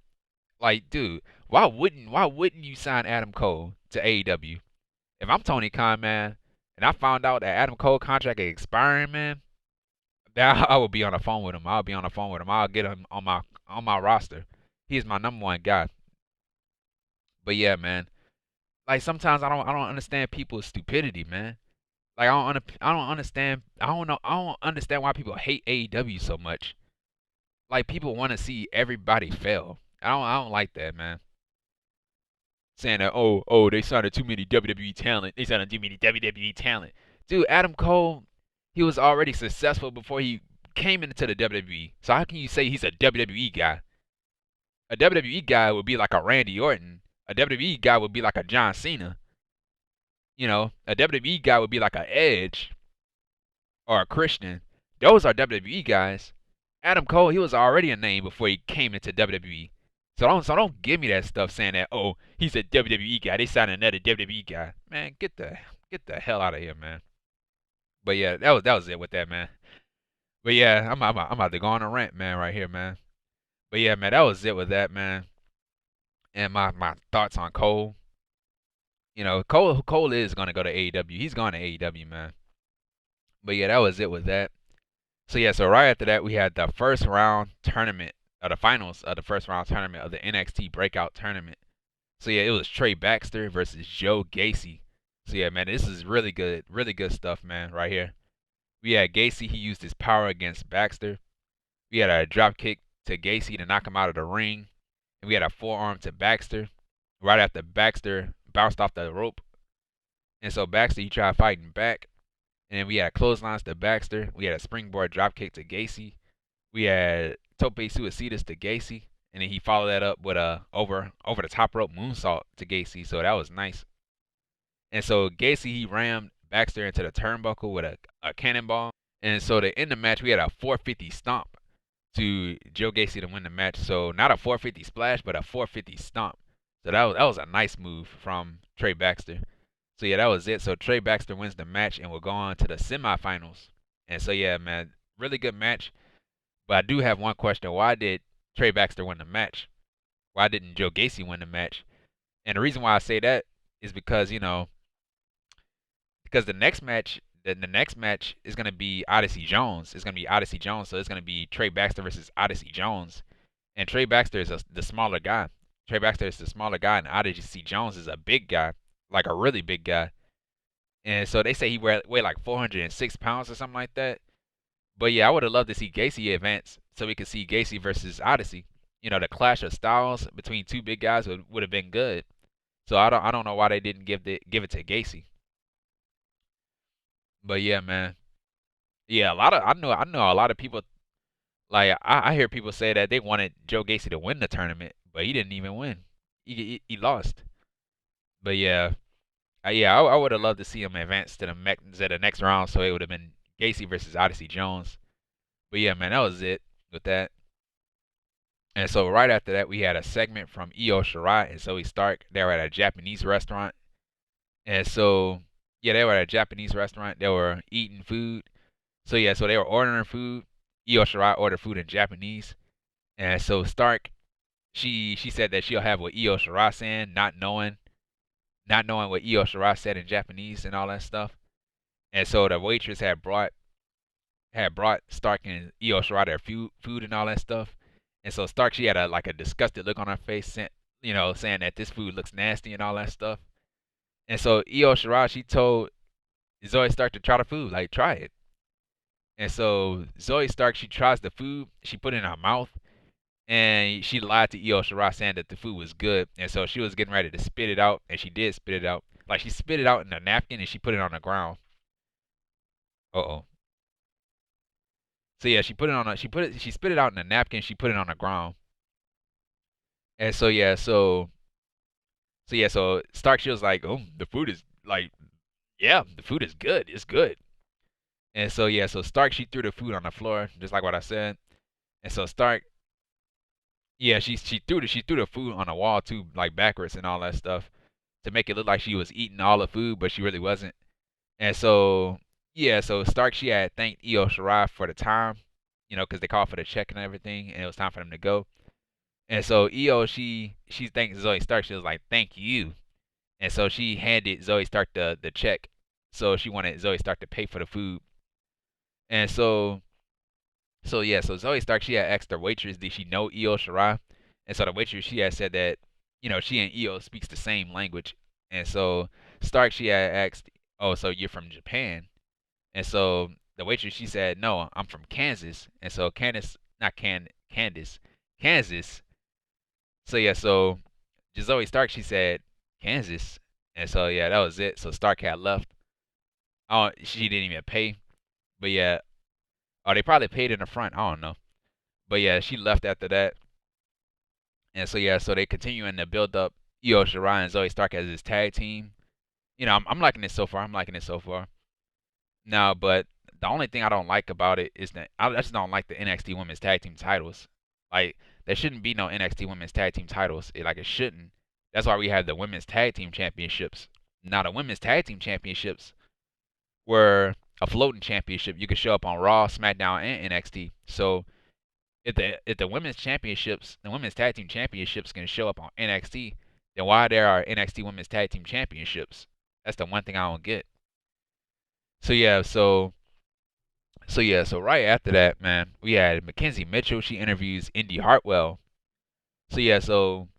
Like, dude, why wouldn't you sign Adam Cole to AEW? If I'm Tony Khan, man, and I found out that Adam Cole contract is expiring, man, then I would be on the phone with him. I'll be on the phone with him. I'll get him on my roster. He is my number one guy. But yeah, man. Like sometimes I don't understand people's stupidity, man. Like I don't understand. I don't know. I don't understand why people hate AEW so much. Like people want to see everybody fail. I don't like that, man. Saying that they signed too many WWE talent. They signed too many WWE talent. Dude, Adam Cole, he was already successful before he came into the WWE. So how can you say he's a WWE guy? A WWE guy would be like a Randy Orton. A WWE guy would be like a John Cena. A WWE guy would be like a Edge or a Christian. Those are WWE guys. Adam Cole, he was already a name before he came into WWE. So don't give me that stuff saying that, oh, he's a WWE guy. They signed another WWE guy. Man, get the hell out of here, man. But yeah, that was it with that, man. But yeah, I'm about to go on a rant, man, right here, man. But yeah, man, that was it with that, man. And my thoughts on Cole. Cole is gonna go to AEW. He's going to AEW, man. But yeah, that was it with that. So yeah, so right after that we had the first round tournament, or the finals of the first round tournament of the NXT Breakout tournament. So yeah, it was Trey Baxter versus Joe Gacy. So yeah, man, this is really good stuff, man, right here. We had Gacy, he used his power against Baxter. We had a drop kick to Gacy to knock him out of the ring. And we had a forearm to Baxter. Right after Baxter bounced off the rope. And so Baxter, he tried fighting back. And then we had clotheslines to Baxter. We had a springboard dropkick to Gacy. We had tope suicidas to Gacy. And then he followed that up with a over the top rope moonsault to Gacy. So that was nice. And so Gacy, he rammed Baxter into the turnbuckle with a cannonball. And so to end the match, we had a 450 stomp to Joe Gacy to win the match. So not a 450 splash, but a 450 stomp. So that was a nice move from Trey Baxter. So yeah, that was it. So Trey Baxter wins the match and will go on to the semifinals. And so yeah, man, really good match. But I do have one question. Why did Trey Baxter win the match? Why didn't Joe Gacy win the match? And the reason why I say that is because, because the next match is gonna be Odyssey Jones. It's gonna be Odyssey Jones, so it's gonna be Trey Baxter versus Odyssey Jones. And Trey Baxter is the smaller guy. Trey Baxter is the smaller guy, and Odyssey Jones is a big guy, like a really big guy. And so they say he weighed like 406 pounds or something like that. But yeah, I would have loved to see Gacy advance so we could see Gacy versus Odyssey. The clash of styles between two big guys would have been good. So I don't know why they didn't give it to Gacy. But yeah, man. Yeah, I know a lot of people, like I hear people say that they wanted Joe Gacy to win the tournament, but he didn't even win. He lost. But yeah, I would have loved to see him advance to the next round, so it would have been Gacy versus Odyssey Jones. But yeah, man, that was it with that. And so right after that, we had a segment from Io Shirai and Zoe Stark. They were at a Japanese restaurant, and so yeah, they were at a Japanese restaurant. They were eating food. So yeah, so they were ordering food. Io Shirai ordered food in Japanese, and so Stark, she said that she'll have what Io Shirai saying, not knowing what Io Shirai said in Japanese and all that stuff. And so the waitress had brought Stark and Io Shirai their food and all that stuff. And so Stark, she had a disgusted look on her face, saying that this food looks nasty and all that stuff. And so Io Shirai, she told Zoe Stark to try the food, like try it. And so Zoe Stark, she tries the food, she put it in her mouth, and she lied to Io Shirai saying that the food was good. And so she was getting ready to spit it out, and she did spit it out. Like she spit it out in a napkin and she put it on the ground. Uh-oh. So yeah, she put it on a, she spit it out in a napkin, she put it on the ground. And so yeah, so Stark, she was like, "Oh, the food is like, yeah, the food is good. It's good." And so yeah, so Stark, she threw the food on the floor, just like what I said. And so Stark, yeah, she threw the food on the wall too, like backwards and all that stuff, to make it look like she was eating all the food, but she really wasn't. And so yeah, so Stark, she had thanked Io Shirai for the time, because they called for the check and everything, and it was time for them to go. And so Io, she thanked Zoe Stark. She was like, "Thank you." And so she handed Zoe Stark the check. So she wanted Zoe Stark to pay for the food. And so yeah, so Zoe Stark, she had asked her waitress, did she know Io Shirai? And so the waitress, she had said that, she and Io speaks the same language. And so Stark, she had asked, "Oh, so you're from Japan?" And so the waitress, she said, "No, I'm from Kansas." And so Candace, Kansas. So yeah, so Zoe Stark, she said, "Kansas." And so yeah, that was it. So Stark had left. Oh, she didn't even pay. But yeah, or they probably paid in the front. I don't know. But yeah, she left after that. And so yeah, so they continuing to build up Io Shirai and Zoe Stark as this tag team. I'm liking it so far. I'm liking it so far. Now, but the only thing I don't like about it is that I just don't like the NXT Women's Tag Team titles. Like there shouldn't be no NXT Women's Tag Team titles. It shouldn't. That's why we have the Women's Tag Team Championships. Now the Women's Tag Team Championships were a floating championship. You could show up on Raw, SmackDown, and NXT. So if the women's championships, the women's tag team championships can show up on NXT, then why there are NXT women's tag team championships? That's the one thing I don't get. So yeah, so right after that, man, we had McKenzie Mitchell. She interviews Indy Hartwell. So yeah, so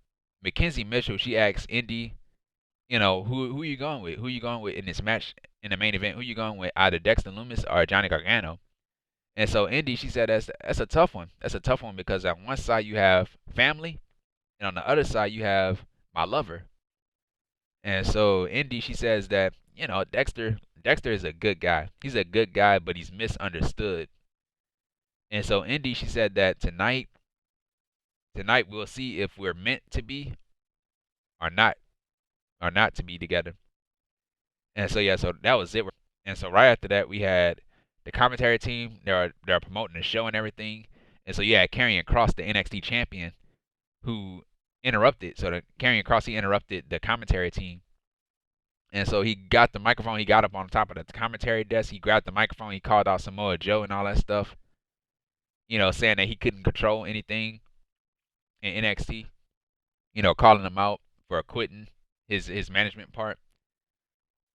McKenzie Mitchell, she asks Indy, who you going with? Who you going with in this match in the main event? Who you going with? Either Dexter Lumis or Johnny Gargano? And so Indy, she said that's a tough one. That's a tough one because on one side you have family, and on the other side you have my lover. And so Indy, she says that Dexter is a good guy. He's a good guy, but he's misunderstood. And so Indy, she said that tonight we'll see if we're meant to be or not to be together. And so yeah, so that was it. And so right after that we had the commentary team. They're promoting the show and everything. And so yeah, Karrion Kross, the NXT champion, who interrupted. So the Karrion Kross, he interrupted the commentary team. And so he got the microphone. He got up on top of the commentary desk. He grabbed the microphone. He called out Samoa Joe and all that stuff. Saying that he couldn't control anything in NXT. Calling him out for quitting his management part.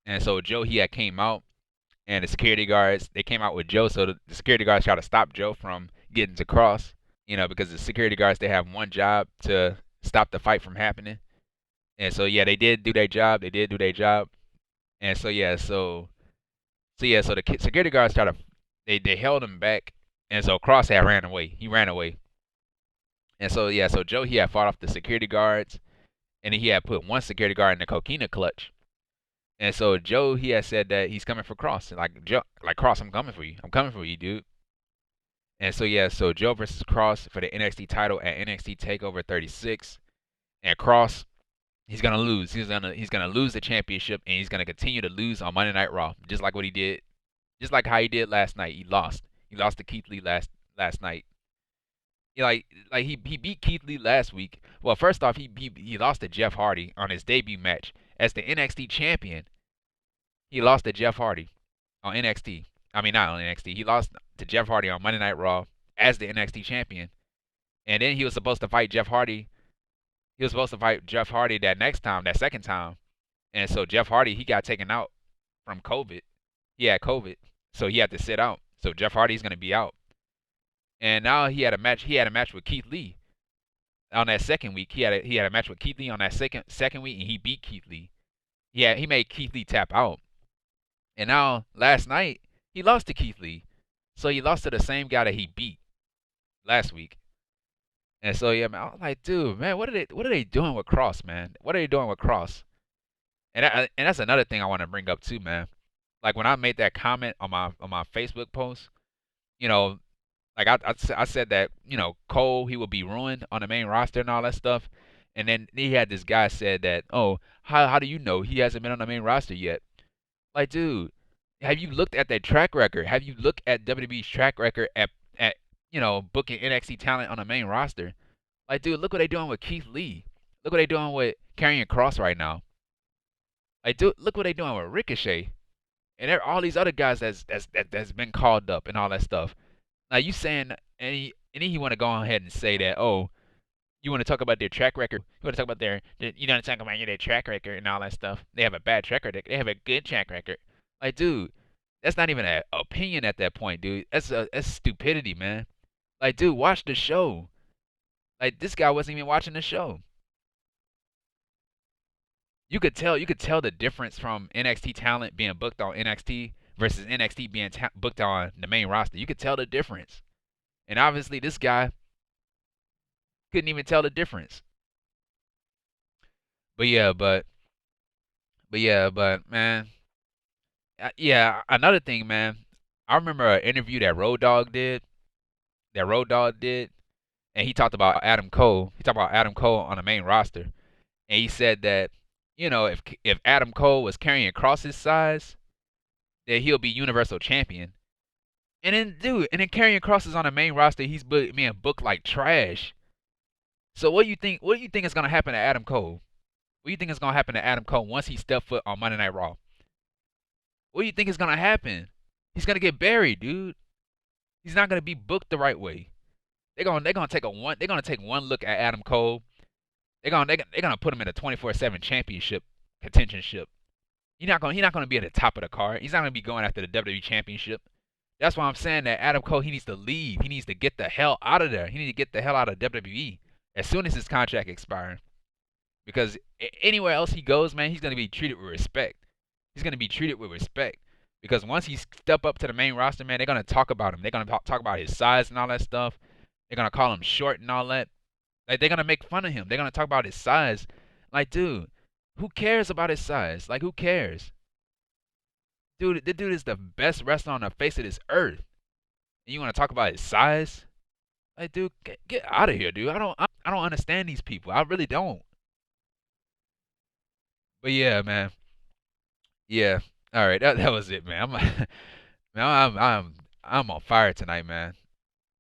And so Joe, he had came out, and the security guards, they came out with Joe. So the security guards tried to stop Joe from getting to Cross. Because the security guards, they have one job to stop the fight from happening. And so yeah, they did do their job. They did do their job. And so yeah, so the security guards tried to they held him back. And so Cross had ran away. He ran away. And so yeah, so Joe, he had fought off the security guards, and he had put one security guard in the coquina clutch. And so Joe, he had said that he's coming for Cross. Like Joe, like Cross, I'm coming for you. I'm coming for you, dude. And so yeah, so Joe versus Cross for the NXT title at NXT Takeover 36. And Cross, he's gonna lose. He's gonna lose the championship, and he's gonna continue to lose on Monday Night Raw, just like what he did, just like how he did last night. He lost. He lost to Keith Lee last night. He beat Keith Lee last week. Well, first off, he lost to Jeff Hardy on his debut match as the NXT champion. He lost to Jeff Hardy on NXT. I mean, not on NXT. He lost to Jeff Hardy on Monday Night Raw as the NXT champion. And then he was supposed to fight Jeff Hardy. He was supposed to fight Jeff Hardy that second time. And so Jeff Hardy, he got taken out from COVID. He had COVID, so he had to sit out. So Jeff Hardy's gonna be out. And now he had a match. He had a match with Keith Lee on that second week. He had a match with Keith Lee on that second week, and he beat Keith Lee. He made Keith Lee tap out. And now last night he lost to Keith Lee. So he lost to the same guy that he beat last week. And so yeah, man, I was like, dude, man, what are they doing with Cross, man? What are they doing with Cross? And that's another thing I want to bring up too, man. Like when I made that comment on my Facebook post, you know, like I said that Cole, he would be ruined on the main roster and all that stuff, and then he had this guy said that, oh, how do you know he hasn't been on the main roster yet? Like, dude, have you looked at that track record? Have you looked at WWE's track record at booking NXT talent on the main roster? Like, dude, look what they doing with Keith Lee. Look what they doing with Karrion Kross right now. Like, dude, look what they doing with Ricochet. And there are all these other guys that's been called up and all that stuff. Now you saying he want to go ahead and say that, oh, you want to talk about their track record? You want to talk about their track record and all that stuff? They have a bad track record. They have a good track record. Like, dude, that's not even an opinion at that point, dude. That's stupidity, man. Like, dude, watch the show. Like, this guy wasn't even watching the show. You could tell the difference from NXT talent being booked on NXT versus NXT being booked on the main roster. You could tell the difference. And obviously this guy couldn't even tell the difference. But man, yeah, another thing, man. I remember an interview that Road Dogg did, and he talked about Adam Cole. He talked about Adam Cole on the main roster, and he said that if Adam Cole was Karrion Kross's size, that he'll be Universal Champion. And then, dude, Karrion Kross is on the main roster. He's being booked like trash. So what do you think? What do you think is gonna happen to Adam Cole? What do you think is gonna happen to Adam Cole once he step foot on Monday Night Raw? What do you think is gonna happen? He's gonna get buried, dude. He's not gonna be booked the right way. They're gonna take one look at Adam Cole. They're gonna put him in a 24/7 championship contentionship. He's not gonna be at the top of the card. He's not gonna be going after the WWE Championship. That's why I'm saying that Adam Cole, he needs to leave. He needs to get the hell out of there. He needs to get the hell out of WWE as soon as his contract expires. Because anywhere else he goes, man, he's gonna be treated with respect. He's gonna be treated with respect. Because once he step up to the main roster, man, they're gonna talk about him. They're gonna talk about his size and all that stuff. They're gonna call him short and all that. Like they're gonna make fun of him. They're gonna talk about his size. Like, dude, who cares about his size? Like, who cares? Dude, this dude is the best wrestler on the face of this earth. And you want to talk about his size? Like, dude, get out of here, dude. I don't understand these people. I really don't. But yeah, man. Yeah. All right, that was it, man. Man, I'm on fire tonight, man.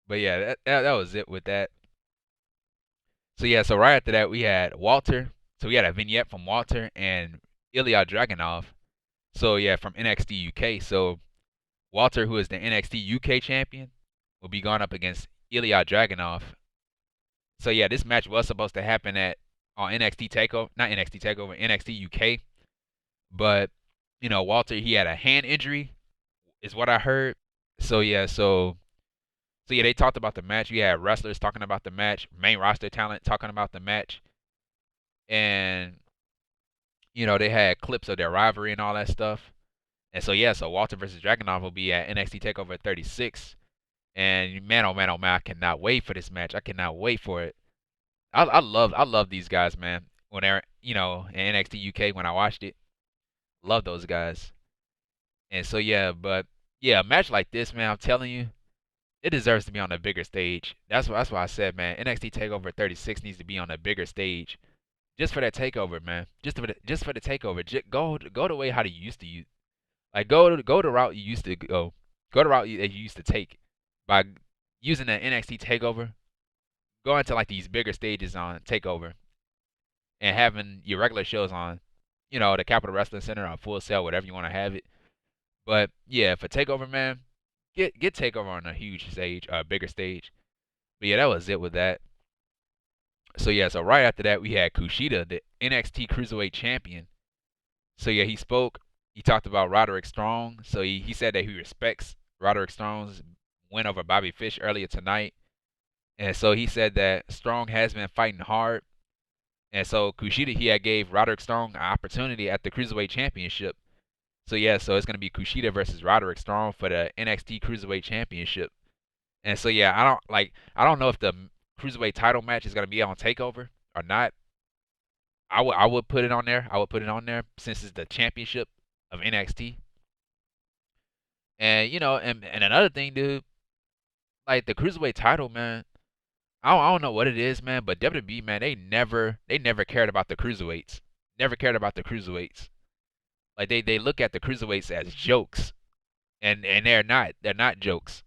But yeah, that was it with that. So yeah, so right after that we had Walter. So we had a vignette from Walter and Ilya Dragunov. So yeah, from NXT UK. So Walter, who is the NXT UK champion, will be going up against Ilya Dragunov. So yeah, this match was supposed to happen on NXT Takeover, not NXT Takeover, NXT UK. But Walter, he had a hand injury, is what I heard. So yeah, they talked about the match. We had wrestlers talking about the match, main roster talent talking about the match, and they had clips of their rivalry and all that stuff. And so yeah, so Walter versus Dragunov will be at NXT Takeover 36. And man, oh man, oh man, I cannot wait for this match. I cannot wait for it. I love these guys, man. When they're in NXT UK, when I watched it, love those guys. And so yeah, but yeah, a match like this, man, I'm telling you, it deserves to be on a bigger stage. That's why I said, man, NXT Takeover 36 needs to be on a bigger stage, just for that takeover, man. Just for the takeover. Go the way how they used to use. Like go the route you used to go. Go the route that you used to take by using the NXT Takeover. Going to like these bigger stages on Takeover, and having your regular shows on, the Capitol Wrestling Center or Full Sail, whatever you want to have it. But yeah, for Takeover, man, get Takeover on a huge stage, a bigger stage. But yeah, that was it with that. So yeah, so right after that we had Kushida, the NXT Cruiserweight Champion. So yeah, he spoke. He talked about Roderick Strong. So he said that he respects Roderick Strong's win over Bobby Fish earlier tonight. And so he said that Strong has been fighting hard. And so Kushida, he had gave Roderick Strong an opportunity at the Cruiserweight Championship. So yeah, so it's gonna be Kushida versus Roderick Strong for the NXT Cruiserweight Championship. And so yeah, I don't know if the Cruiserweight title match is gonna be on Takeover or not. I would put it on there. I would put it on there since it's the championship of NXT. And and another thing, dude, like the Cruiserweight title, man. I don't know what it is, man, but WWE, man, they never cared about the cruiserweights. Never cared about the cruiserweights. Like they look at the cruiserweights as jokes, and they're not jokes.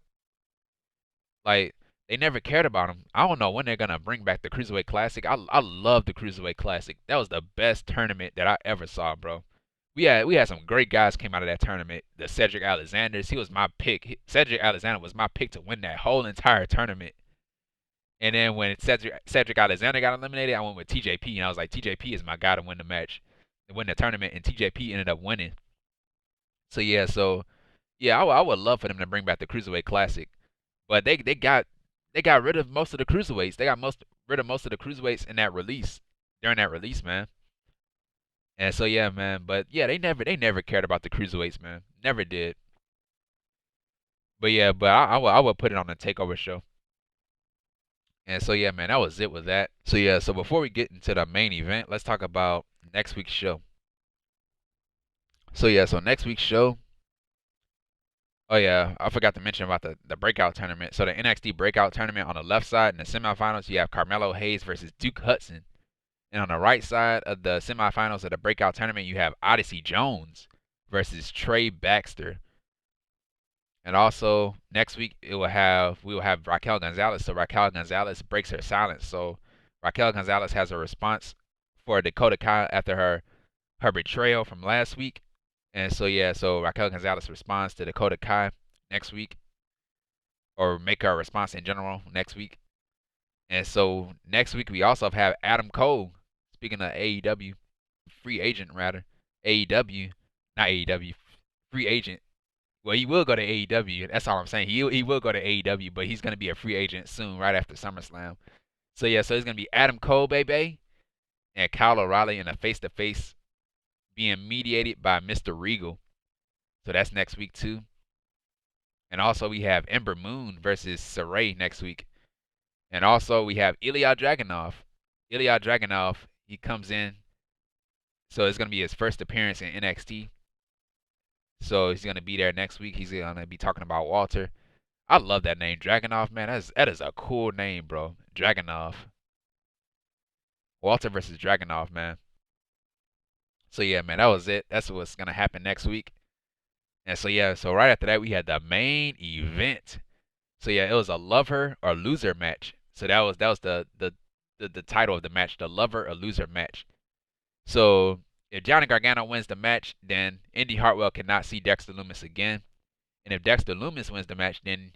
Like they never cared about them. I don't know when they're gonna bring back the Cruiserweight Classic. I love the Cruiserweight Classic. That was the best tournament that I ever saw, bro. We had some great guys came out of that tournament. The Cedric Alexanders, he was my pick. Cedric Alexander was my pick to win that whole entire tournament. And then when Cedric Alexander got eliminated, I went with TJP, and I was like, TJP is my guy to win the match, to win the tournament, and TJP ended up winning. So I would love for them to bring back the Cruiserweight Classic, but they got rid of most of the cruiserweights. They got rid of most of the cruiserweights in that release during that release, man. And so yeah, man. But yeah, they never cared about the cruiserweights, man. Never did. But yeah, but I would put it on the Takeover show. And so yeah, man, that was it with that. So yeah, so before we get into the main event, let's talk about next week's show. So yeah, so next week's show. Oh yeah, I forgot to mention about the breakout tournament. So the NXT breakout tournament on the left side in the semifinals, you have Carmelo Hayes versus Duke Hudson. And on the right side of the semifinals of the breakout tournament, you have Odyssey Jones versus Trey Baxter. And also next week we will have Raquel Gonzalez. So Raquel Gonzalez breaks her silence. So Raquel Gonzalez has a response for Dakota Kai after her betrayal from last week. And so yeah, so Raquel Gonzalez responds to Dakota Kai next week, or make her response in general next week. And so next week we also have Adam Cole. Speaking of AEW, free agent rather, AEW, not AEW, free agent. Well, he will go to AEW. That's all I'm saying. He will go to AEW, but he's gonna be a free agent soon, right after SummerSlam. So yeah, so it's gonna be Adam Cole, baby, and Kyle O'Reilly in a face-to-face, being mediated by Mr. Regal. So that's next week too. And also we have Ember Moon versus Saray next week. And also we have Ilya Dragunov. Ilya Dragunov, he comes in. So it's gonna be his first appearance in NXT. So he's gonna be there next week. He's gonna be talking about Walter. I love that name, Dragunov, man. That is a cool name, bro. Dragunov. Walter versus Dragunov, man. So yeah, man, that was it. That's what's gonna happen next week. And so yeah, so right after that we had the main event. So yeah, it was a lover or loser match. So that was the title of the match, the lover or loser match. So if Johnny Gargano wins the match, then Indy Hartwell cannot see Dexter Lumis again. And if Dexter Lumis wins the match, then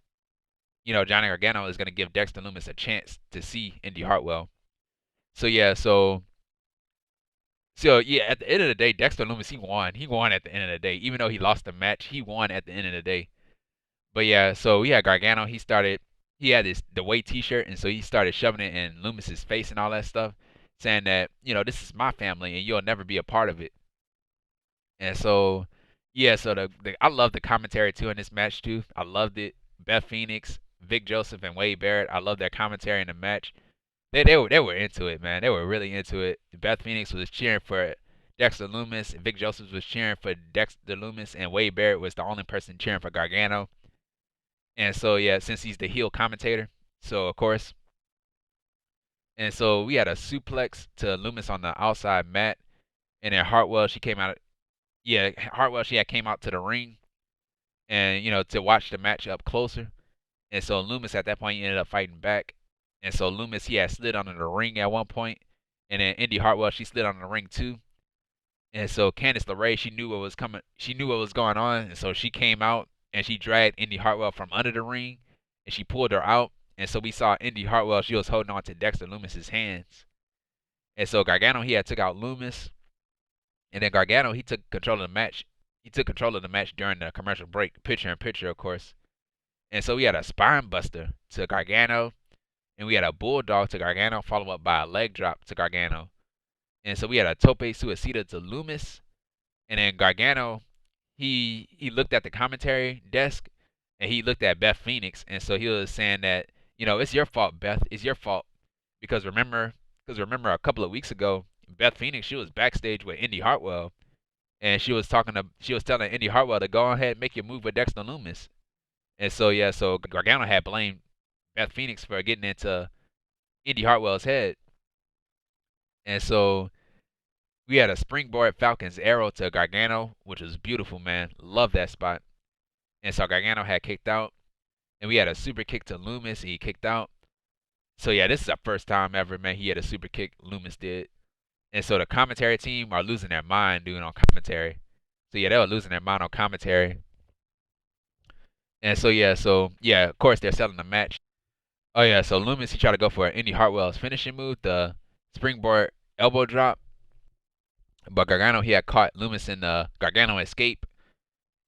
Johnny Gargano is gonna give Dexter Lumis a chance to see Indy Hartwell. So yeah, so yeah, at the end of the day, Dexter Lumis, he won. He won at the end of the day. Even though he lost the match, he won at the end of the day. But yeah, so we had Gargano. He had the weight T-shirt, and so he started shoving it in Lumis's face and all that stuff, saying that this is my family and you'll never be a part of it. And so yeah, so I love the commentary too in this match too. I loved it. Beth Phoenix, Vic Joseph, and Wade Barrett. I love their commentary in the match. They were into it, man. They were really into it. Beth Phoenix was cheering for Dexter Lumis. Vic Joseph was cheering for Dexter Lumis, and Wade Barrett was the only person cheering for Gargano. And so yeah, since he's the heel commentator, so of course. And so we had a suplex to Lumis on the outside mat, and then Hartwell she came out. Yeah, Hartwell she had came out to the ring, and to watch the match up closer. And so Lumis at that point he ended up fighting back. And so Lumis he had slid under the ring at one point, and then Indy Hartwell she slid under the ring too. And so Candice LeRae she knew what was coming, she knew what was going on, and so she came out and she dragged Indy Hartwell from under the ring, and she pulled her out. And so we saw Indy Hartwell she was holding on to Dexter Lumis's hands. And so Gargano he had took out Lumis, and then Gargano he took control of the match. He took control of the match during the commercial break, picture in picture of course. And so we had a spine buster to Gargano, and we had a bulldog to Gargano, followed up by a leg drop to Gargano. And so we had a tope suicida to Lumis, and then Gargano, he looked at the commentary desk and he looked at Beth Phoenix, and so he was saying that, it's your fault, Beth. It's your fault because remember a couple of weeks ago, Beth Phoenix, she was backstage with Indy Hartwell, and she was telling Indy Hartwell to go ahead and make your move with Dexter Lumis. And so yeah, so Gargano had blamed Beth Phoenix for getting into Indy Hartwell's head. And so we had a springboard Falcon's arrow to Gargano, which was beautiful, man. Love that spot. And so Gargano had kicked out. And we had a super kick to Lumis, and he kicked out. So yeah, this is our first time ever, man. He had a super kick, Lumis did. And so the commentary team are losing their mind doing on commentary. So yeah, they were losing their mind on commentary. And so yeah, of course they're selling the match. Oh yeah, so Lumis, he tried to go for Indy Hartwell's finishing move, the springboard elbow drop. But Gargano, he had caught Lumis in the Gargano escape.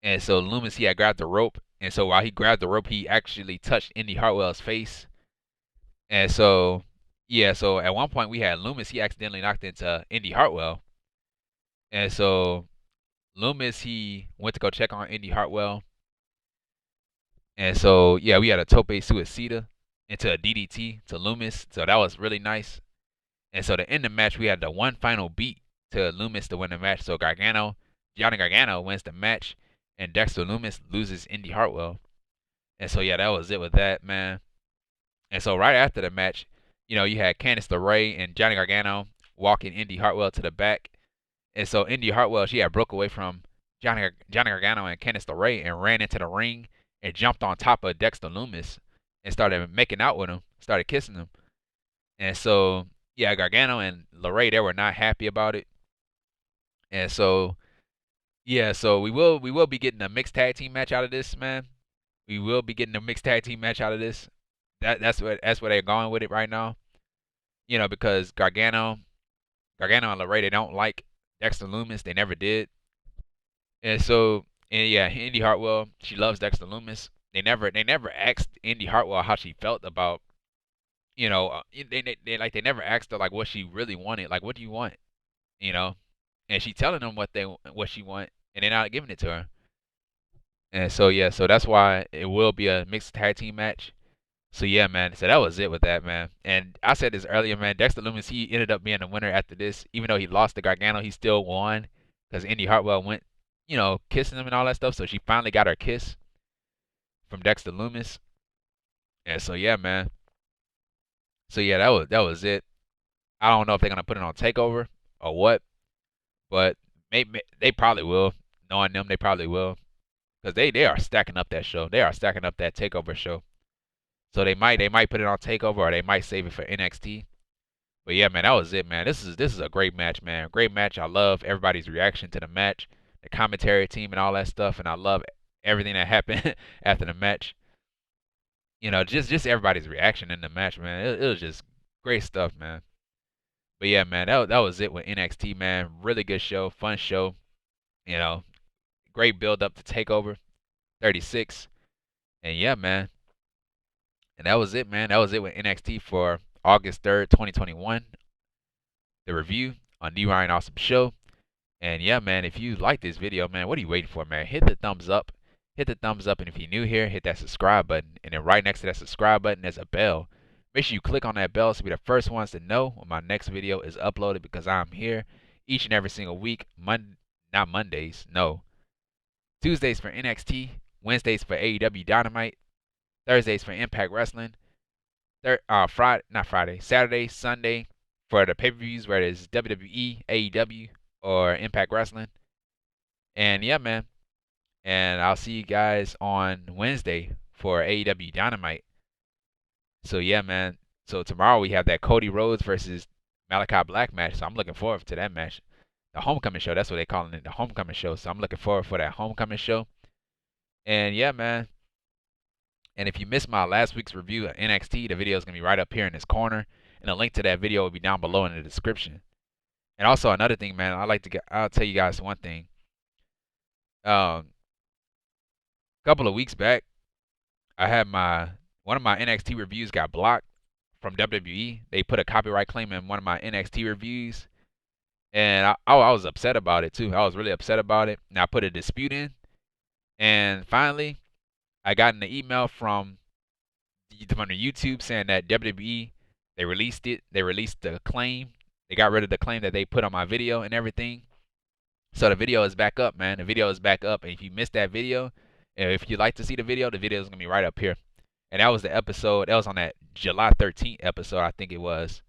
And so Lumis, he had grabbed the rope. And so while he grabbed the rope, he actually touched Indy Hartwell's face. And so, yeah, so at one point we had Lumis, he accidentally knocked into Indy Hartwell. And so Lumis, he went to go check on Indy Hartwell. And so, yeah, we had a tope suicida into a DDT to Lumis. So that was really nice. And so to end the match, we had the one final beat to Lumis to win the match. So Johnny Gargano wins the match, and Dexter Lumis loses Indy Hartwell. And so yeah, that was it with that, man. And so right after the match, you had Candice LeRae and Johnny Gargano walking Indy Hartwell to the back. And so Indy Hartwell, she had broke away from Johnny Gargano and Candice LeRae and ran into the ring and jumped on top of Dexter Lumis and started making out with him, started kissing him. And so yeah, Gargano and LeRae, they were not happy about it. And so yeah, so we will be getting a mixed tag team match out of this, man. We will be getting a mixed tag team match out of this. That's where they're going with it right now. Because Gargano and LeRae, they don't like Dexter Lumis. They never did. And so, and yeah, Indy Hartwell, she loves Dexter Lumis. They never asked Indy Hartwell how she felt about, they never asked her like what she really wanted. Like, what do you want? And she telling them what she want, and they're not giving it to her. And so yeah, so that's why it will be a mixed tag team match. So yeah, man. So that was it with that, man. And I said this earlier, man. Dexter Lumis, he ended up being the winner after this. Even though he lost to Gargano, he still won because Indy Hartwell went, kissing him and all that stuff. So she finally got her kiss from Dexter Lumis. And so yeah, man. So yeah, that was it. I don't know if they're gonna put it on Takeover or what, but maybe they probably will. Knowing them, they probably will, because they are stacking up that show. They are stacking up that Takeover show. So they might put it on Takeover, or they might save it for NXT. But yeah, man, that was it, man. This is a great match, man. Great match. I love everybody's reaction to the match, the commentary team, and all that stuff, and I love everything that happened after the match. Just everybody's reaction in the match, man. It was just great stuff, man. But yeah, man, that was it with NXT, man. Really good show, fun show. Great build up to Takeover 36, and yeah, man. And that was it, man. That was it with NXT for August 3rd, 2021. The review on The Ryan Awesome Show. And yeah, man, if you like this video, man, what are you waiting for, man? Hit the thumbs up. Hit the thumbs up. And if you're new here, hit that subscribe button. And then right next to that subscribe button, there's a bell. Make sure you click on that bell so you'll be the first ones to know when my next video is uploaded, because I'm here each and every single week. Not Mondays, no. Tuesdays for NXT. Wednesdays for AEW Dynamite. Thursdays for Impact Wrestling. Saturday, Sunday for the pay-per-views, whether it's WWE, AEW, or Impact Wrestling. And yeah, man. And I'll see you guys on Wednesday for AEW Dynamite. So yeah, man. So tomorrow we have that Cody Rhodes versus Malachi Black match. So I'm looking forward to that match. The homecoming show. That's what they're calling it, the homecoming show. So I'm looking forward for that homecoming show. And yeah, man. And if you missed my last week's review of NXT, the video is going to be right up here in this corner. And a link to that video will be down below in the description. And also another thing, man, I'll tell you guys one thing. A couple of weeks back, I had one of my NXT reviews got blocked from WWE. They put a copyright claim in one of my NXT reviews. And I was upset about it too. I was really upset about it. And I put a dispute in. And finally, I got an email from the YouTube saying that WWE, they released it. They released the claim. They got rid of the claim that they put on my video and everything. So the video is back up, man. The video is back up. And if you missed that video, if you'd like to see the video is going to be right up here. And that was the episode. That was on that July 13th episode, I think it was.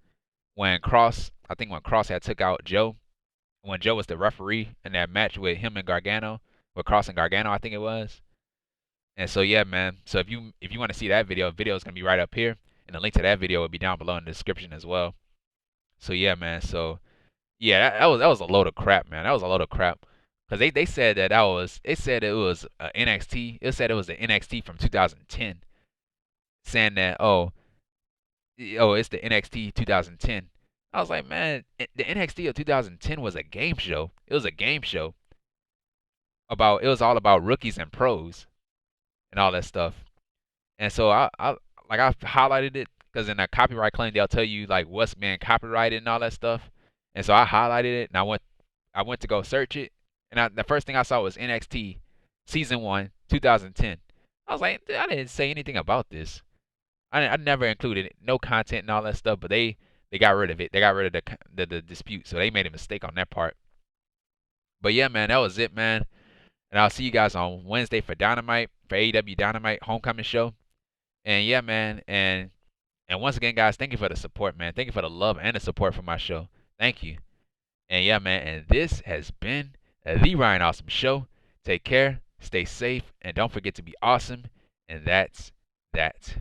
When Cross had took out Joe. When Joe was the referee in that match with him and Gargano. With Cross and Gargano, I think it was. And so yeah, man. So if you want to see that video is gonna be right up here, and the link to that video will be down below in the description as well. So yeah, man. So yeah, that was a load of crap, man. That was a load of crap. Cause they said that they said it was NXT. It said it was the NXT from 2010, saying that it's the NXT 2010. I was like, man, the NXT of 2010 was a game show. It was a game show it was all about rookies and pros and all that stuff. And so I highlighted it because in a copyright claim they'll tell you like what's being copyrighted and all that stuff. And so I highlighted it and I went to go search it, and the first thing I saw was NXT Season 1 2010. I was like, I didn't say anything about this. I never included it, no content and all that stuff, but they got rid of it. They got rid of the dispute, so they made a mistake on that part. But yeah, man, that was it, man. And I'll see you guys on Wednesday for Dynamite, for AEW Dynamite Homecoming show. And yeah, man, and once again, guys, thank you for the support, man. Thank you for the love and the support for my show. Thank you. And yeah, man, and this has been the Ryan Awesome Show. Take care, stay safe, and don't forget to be awesome. And that's that.